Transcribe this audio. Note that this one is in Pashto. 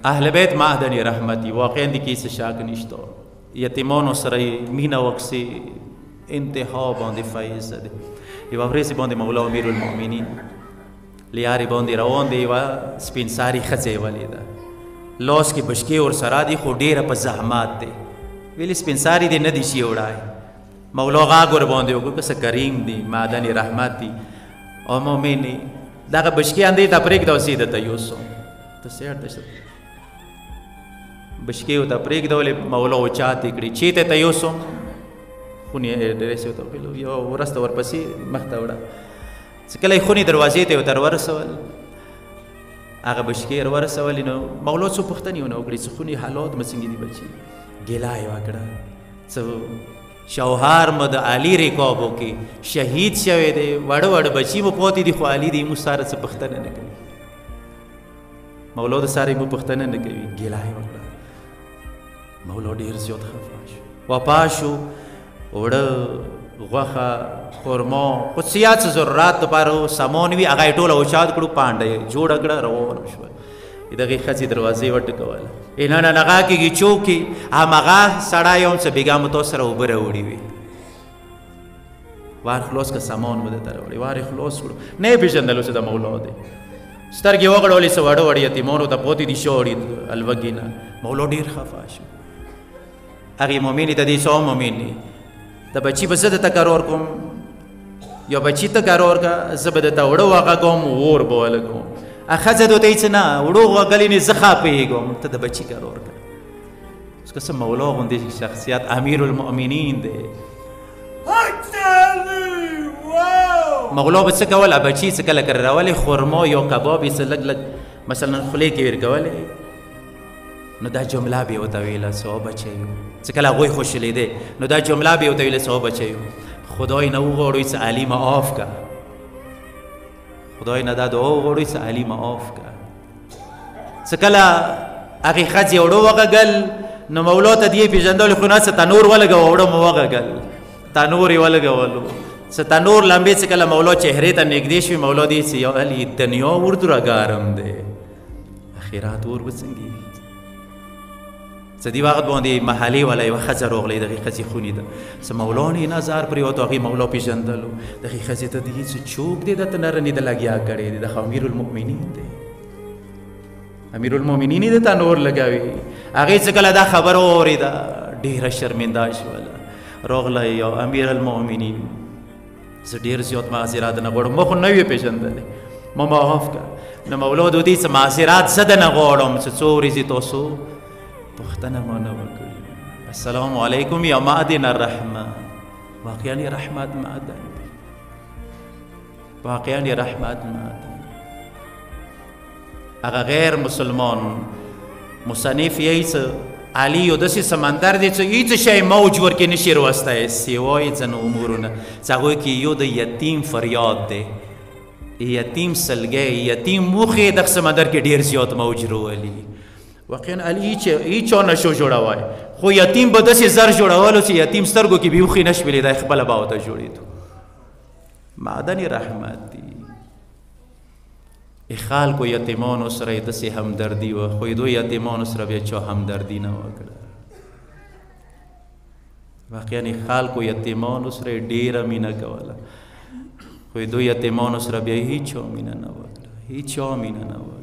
اهل بیت معدن رحمتي واقعا د کیسه شاک نشته یتیمانو سره مینه وکسي انتها باندې فایز ده یوه ورځ باندې مولا امیر المؤمنین لیارې باندې روان دی یوه سپین ساري ښځه یې ولیده لاس کې بشکې ورسره دي خو ډېره په زحمات دی ویلې سپین ساري دی نه دي شي وړای مولا غاږ ورباندې وکړ بس کریم دی معدن رحمت دی او مؤمنې دغه بشکې اندې ته پرېږده او سیده ته یوسم ته سیړ ته بشکې ورته پرېږدولې مولا اوچاتې کړې چېرته ته یوسم خونې ډرېسې ورته ویلو یوه ورسته ورپسې مخته وړه چې کله یې خونې دروازې ته یې ورته ورسول هغه بشکې ورسولې نو مولا څو پوښتنې ونه وکړې چې خونې حالات مو څنګه دي بچي ګیله یې وکړه څه شوهر مو د علي رکابو کې شهید شوی دی وړه وړه بچي مو پاتې دي خو علي د موږ سره څه پوښتنه نه کوي مولا د سارې مو پوښتنه نه کوي ګیله یې وکړه مولا ډېر زیات خفه شو وفا شو اوړه غوښه خرما خو څه څه ضرورت دپاره سامان وي هغه یې ټوله اوچات کړو پانډه یې جوړه کړه روانه شوه دغې ښځې دروازې وټکوله نه نه نغه کېږي چوکې همغه سړی هم څه بېګا مو تاسو سره اوبه راوړي وي وار خلاص که سامان مو درته راوړي وار یې خلاص کړو نه یې پېژندلو چې د مولا دی سترګې وغړولې څه واړه واړه یتیمانو ته پاتې دي شاړي الوږي نه مولا ډېر خفه شو هغې مؤمنې ته دې څه مؤمنې د بچي به زه درته قرار کوم یا بچي ته قرار که زه به درته وړه وغږوم اور به ولګوم ښځه دوته یې څه نه وړو غږلې نه زه خفېږم ته د بچي قرار که اوس که څه مولا غوندې شخصیت امیر المؤمنین دی مولا به څه کول بچي څه کله کررولې خرما یا کباب یې څه لږ لږ مثلا خولې کې ورکولې نو دا جمله به یې ورته ویله څه بچیو څه کله هغوی خوشحالېدی نو دا جمله به یې ورته ویله څه بچیو خدای نه وغواړئ څه علي معاف که خدای نه دا دعا وغواړئ څه علي معاف که څه کله هغې ښځې اوړه وغږل نو مولا ته دې یې پېژندلو خو نه څه تنور ولګوه اوړه مو وغږل تنور یې ولګولو څه تنور لمبې څه کله مولا چهرې ته نږدې شوې مولا دې څه یا علي دنیا وردوره ګارم دی اخرات اور به څنګه وي څه دې وخت باندې محلې والا یوه ښځه راغلی دغې ښځې خونې ته څه مولا نه نظر پرېوتو هغې مولا پېژندلو دغې ښځې ته دې څه چوک دی دته نرنې د لګیا کړی دی دغه امیر المؤمنین دی امیر المؤمنین یې دته نور لګوي هغې څه کله دا خبره واورېده ډېره شرمنده شوله راغلی یا امیر المؤمنین زه ډېر زیات معذرات نه غواړم ما خو نه ویې پېژندلی ما معاف کړه نو مولا د دې څه معذرات زه نه غواړم چې څو ورځې تاسو پوښتنه ما نه وکړي السلام علیکم یا معدن الرحمه واقعا یې رحمت معدن واقعا یې رحمت معدن هغه غیر مسلمان مصنف یې څه علي یو داسې سمندر دی چې هېڅ شی موج ورکې نشي راوستی سوای ځینو امورونه چې هغوی کې یو د یتیم فریاد دی یتیم سلګی یتیم موخې دغه سمندر کې ډېر زیات موج راولي واقعا علي هېچا نشو جوړوی خو یتیم به داسې زر جوړولو چې یتیم سترګو کې به اوښې نه شولې دی خپله به ورته جوړېدو معدن رحمت دی خلکو یتیمانو سره یې داسې همدردي وه خو دو یتیمانو سره بیا چا همدردي نه وکړه واقعا خلکو یتیمانو سره یې ډېره مینه کوله خو دو یتیمانو سره بیا هېچا مینه نه وکړه هېچا مینه نه وکړه